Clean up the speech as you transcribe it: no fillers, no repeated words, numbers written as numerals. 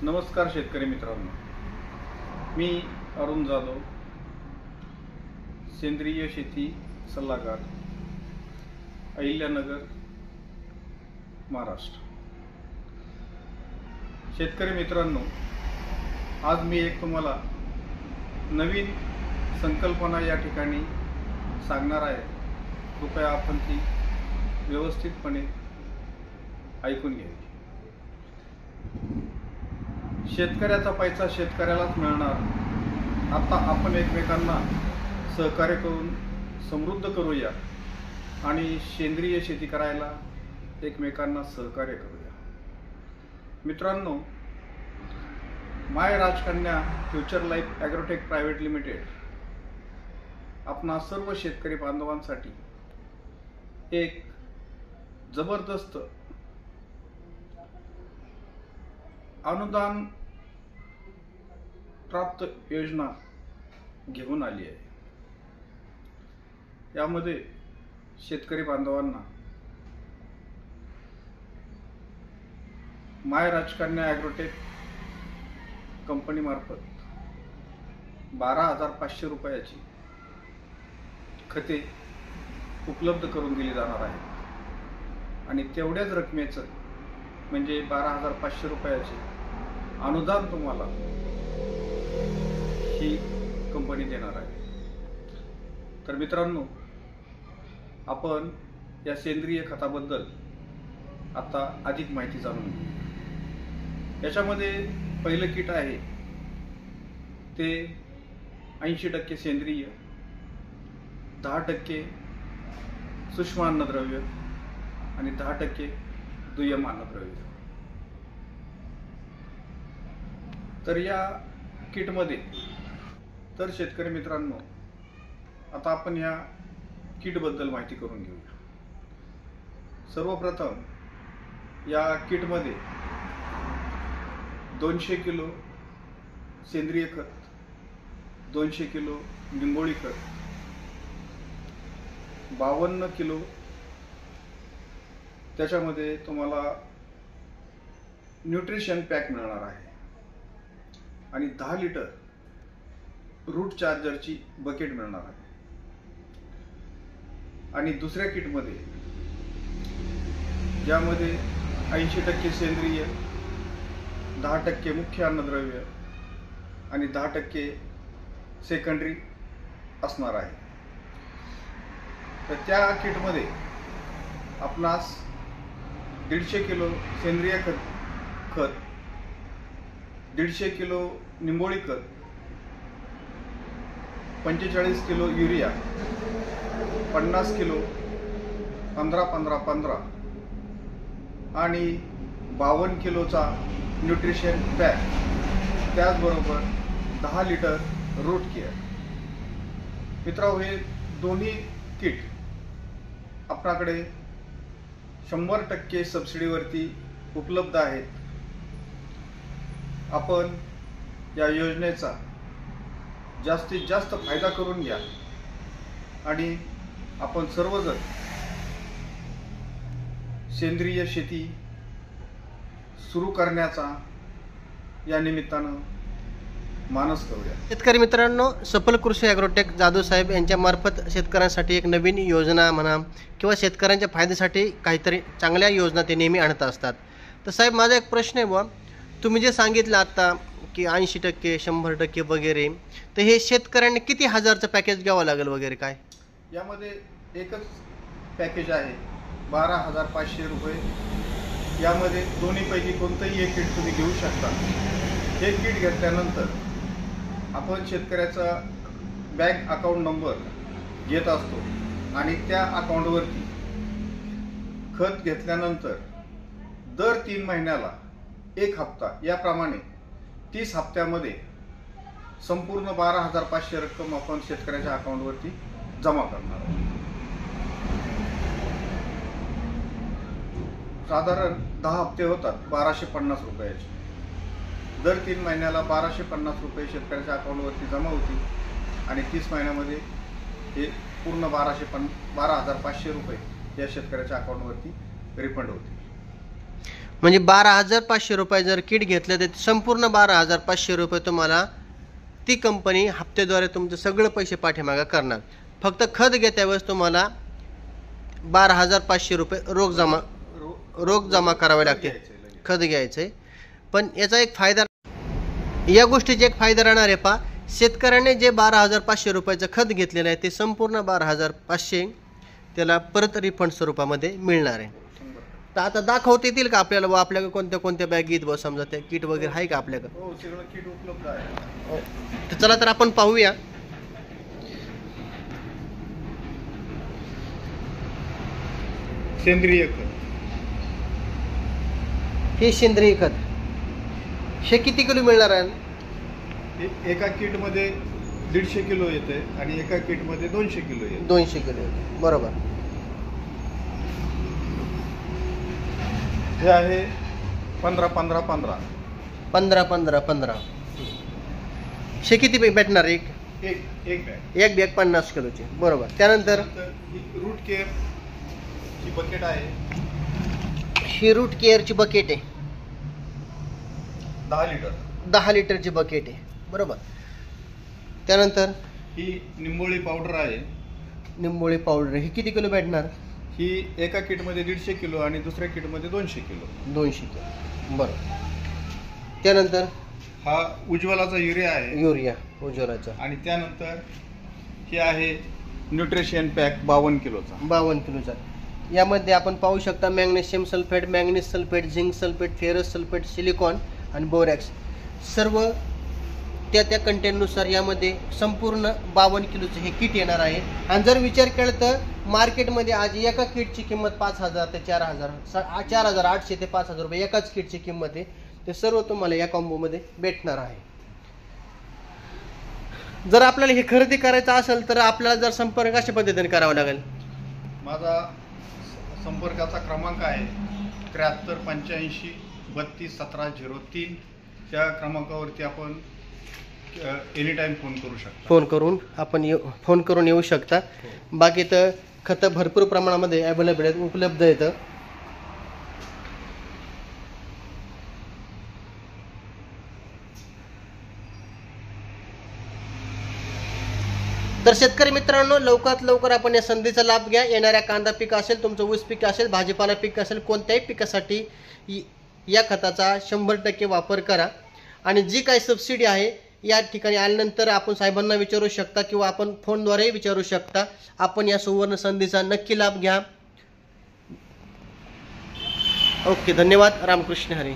नमस्कार शेतकरी मित्रांनो, मी अरुण जाधव, सेंद्रिय शेती सल्लागार, अहिल्यानगर, महाराष्ट्र। शेतकरी मित्रांनो, आज मी एक तुम्हाला नवीन संकल्पना या ठिकाणी सांगणार आहे। कृपया आपण ती व्यवस्थितपणे ऐकून घ्यावी। शेतकऱ्याचा पैसा शेतकऱ्यालाच मिळणार। आता आपण एकमेकांना सहकार्य करून समृद्ध करूया आणि सेंद्रिय शेती करायला एकमेकांना सहकार्य करूया। मित्रांनो, माय राजकन्या future life agrotech private limited आपणा सर्व शेतकरी बांधवांसाठी एक जबरदस्त अनुदान प्राप्त योजना घेऊन आली आहे। यामध्ये शेतकरी बांधवांना माय राजकन्या ॲग्रोटेक कंपनी मार्फत 12,500 रुपयाची खते उपलब्ध करून दिली जाणार आहेत आणि तेवढ्याच रकमेचं म्हणजे 12,500 रुपयाचे अनुदान तुम्हाला ही कंपनी देणार आहे। तर मित्रांनो, आपण या सेंद्रिय खताबद्दल आता अधिक माहिती जाणून घेऊ। याच्यामध्ये पहिलं किट आहे ते 80% सेंद्रिय, 10% सूक्ष्म अन्नद्रव्य आणि 10% दुय्यम अन्नद्रव्य। तर या किटमध्ये तर शेतकरी मित्रांनो, आता आपण या किटबद्दल माहिती करून घेऊया। सर्वप्रथम या किटमध्ये 200 किलो सेंद्रिय खत, 200 किलो निंबोळी खत, 52 किलो त्याच्यामध्ये तुम्हाला न्यूट्रिशन पॅक मिळणार आहे आणि 10 लिटर रूट चार्जरची बकेट मिळणार आहे। आणि दुसऱ्या किटमध्ये ज्यामध्ये 80% सेंद्रिय, 10% मुख्य अन्नद्रव्य आणि 10% सेकंडरी असणार आहे। तर त्या किटमध्ये आपणास 150 किलो सेंद्रिय खत, 150 किलो निंबोळी खत, 45 किलो युरिया, 50 किलो 15-15-15 आणि 52 किलोचा न्यूट्रिशन पॅक, त्याचबरोबर 10 लिटर रूट केअर। मित्रांनो, हे दोन्ही किट आपल्याकडे 100% सबसिडीवरती उपलब्ध आहेत। आपण या योजनेचा जास्तीत जास्त फायदा करून घ्या आणि आपण सर्वजण सेंद्रिय शेती सुरू करण्याचा या निमित्तानं मानस करूया। शेतकरी मित्रांनो, सफल कृषी ॲग्रोटेक जाधव साहेब यांच्या मार्फत शेतकऱ्यांसाठी एक नवीन योजना म्हणा किंवा शेतकऱ्यांच्या फायद्यासाठी काहीतरी चांगल्या योजना ते नेहमी आणत असतात। तर साहेब, माझा एक प्रश्न आहे बुवा, तुम्ही जे सांगितलं आता की 80%, 100% वगैरे, तर हे शेतकऱ्यांनी किती हजारचं पॅकेज घ्यावं लागेल वगैरे काय? यामध्ये एकच पॅकेज आहे 12,500 रुपये। यामध्ये दोन्हीपैकी कोणतंही एक किट तुम्ही घेऊ शकता। हे किट घेतल्यानंतर आपण शेतकऱ्याचा बँक अकाउंट नंबर घेत असतो आणि त्या अकाउंटवरती खत घेतल्यानंतर दर 3 महिन्याला 1 हप्ता याप्रमाणे 30 हप्त्यामध्ये संपूर्ण 12,500 रक्कम आपण शेतकऱ्याच्या अकाउंटवरती जमा करणार। साधारण 10 हप्ते होतात 1250 रुपयाचे। दर 3 महिन्याला 1250 रुपये शेतकऱ्याच्या अकाउंटवरती जमा होतील आणि 30 महिन्यामध्ये हे पूर्ण 12,500 रुपये या शेतकऱ्याच्या अकाउंटवरती रिफंड होतील. म्हणजे 12,500 रुपये जर किट घेतलं तर संपूर्ण 12,500 रुपये तुम्हाला ती कंपनी हप्त्याद्वारे तुमचं सगळं पैसे पाठीमागं करणार. फक्त खत घेत्या वेळेस तुम्हाला 12,500 रुपये रोख जमा करावे लागते खत घ्यायचे. पण याचा एक फायदा, या गोष्टीचा एक फायदा राहणार आहे पहा, शेतकऱ्याने जे 12,500 रुपयाचं खत घेतलेलं आहे ते संपूर्ण 12,500 त्याला परत रिफंड स्वरूपामध्ये मिळणार आहे. तर आता दाखवता येतील का आपल्याला व आपल्याकडे कोणत्या कोणत्या बॅग आहेत व समजा त्या किट वगैरे आहे का आपल्याकडे? हो, सगळं किट उपलब्ध आहे. तर चला तर आपण पाहूया. सेंद्रिय खत, हे सेंद्रिय खत हे किती किलो मिळणार आहे? एका किट मध्ये 150 किलो येते आणि एका किट मध्ये 200 किलो येते. 200 किलो येते, बरोबर. हे आहे 15-15-15. 15-15-15 हे किती भेटणार? एक बॅग 50 किलोची, बरोबर. त्यानंतर रूट केअर ची बकेट आहे, ही रूट केअरची बकेट आहे 10 लिटरची बकेट आहे, बरोबर. त्यानंतर ही निंबोळी पावडर आहे. निंबोळी पावडर ही किती किलो भेटणार? ही एका किट मध्ये 150 किलो आणि दुसऱ्या किट मध्ये 200 किलो. 200 किलो, बरोबर. त्यानंतर हा उज्ज्वलाचा युरिया आहे, युरिया उज्ज्वलाचा. आणि त्यानंतर हे आहे न्यूट्रिशन पॅक 52 किलोचा. 52 किलोचा. यामध्ये आपण पाहू शकता magnesium sulphate, manganese sulphate, zinc sulphate, ferrous sulphate, silicon आणि बोरॅक्स सर्व त्या कंटेंटनुसार यामध्ये संपूर्ण 52 किलोचं हे किट येणार आहे. आणि जर विचार केला तर मार्केटमध्ये आज एका किटची किंमत 5,000 ते 4,000, 4,800 ते 5,000 रुपये एकाच किटची किंमत आहे. ते सर्व तुम्हाला या कॉम्बोमध्ये भेटणार आहे. जर आपल्याला हे खरेदी करायचं असेल तर आपल्याला जर संपर्क अशा पद्धतीने करावा लागेल. माझा संपर्काचा क्रमांक आहे 73 85 32 17 03. त्या क्रमांकावरती आपण एनी टाइम फोन करू शकता. फोन करून येऊ शकता. बाकी तर खतं भरपूर प्रमाणामध्ये अवेलेबल आहेत, उपलब्ध आहेत. तर शेतकरी मित्रांनो, लवकरात लवकर आपण या संधीचा लाभ घ्या. येणाऱ्या कांदा पीक असेल, तुमचं ऊस पीक असेल, भाजीपाला पीक असेल, कोणत्याही पिकासाठी या खताचा 100% वापर करा. आणि जी काही सबसिडी आहे या ठिकाणी आल्यानंतर आपण साहेबांना विचारू शकता किंवा आपण फोनद्वारेही विचारू शकता. आपण या सुवर्ण संधीचा नक्की लाभ घ्या. ओके, धन्यवाद. रामकृष्ण हरी.